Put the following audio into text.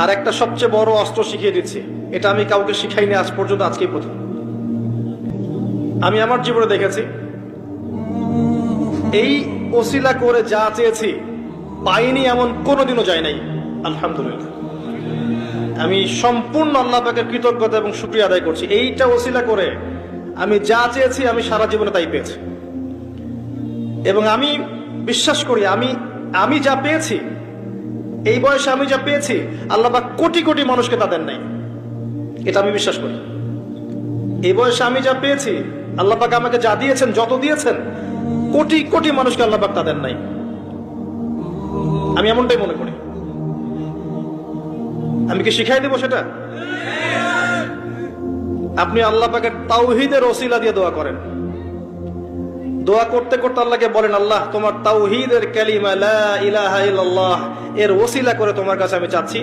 আর একটা সবচেয়ে বড় অস্ত্র শিখিয়ে দিচ্ছি, এটা আমি কাউকে শিখাইনি আজ পর্যন্ত, আজকেই প্রথম। আমি আমার জীবনে দেখেছি এই ওসিলা করে যা চেয়েছি পাইনি এমন কোনোদিনও যায় নাই। আলহামদুলিল্লাহ, আমি সম্পূর্ণ আল্লাহ পাকের কৃতজ্ঞতা এবং শুকরিয়া আদায় করছি। এইটা ওসিলা করে আমি যা চেয়েছি আমি সারা জীবনে তাই পেয়েছি। এবং আমি বিশ্বাস করি আমি যা পেয়েছি, এই বয়সে আমি যা পেয়েছি, আল্লাহ পাক কোটি কোটি মানুষকে তা দেন নাই, এটা আমি বিশ্বাস করি। এই বয়সে আমি যা পেয়েছি, আল্লাহ পাক আমাকে যা দিয়েছেন, যত দিয়েছেন, কোটি কোটি মানুষকে আল্লাহ পাক তা দেন নাই, আমি এমনটাই মনে করি। আমি কি শিখাই দেবো সেটা? আপনি আল্লাহ পাকের তাওহীদের ওসিলা দিয়ে দোয়া করেন। দোয়া করতে করতে আল্লাহকে বলেন, আল্লাহ তোমার তাওহীদের কালিমা লা ইলাহা ইল্লাল্লাহ এর ওসিলা করে তোমার কাছে আমি চাচ্ছি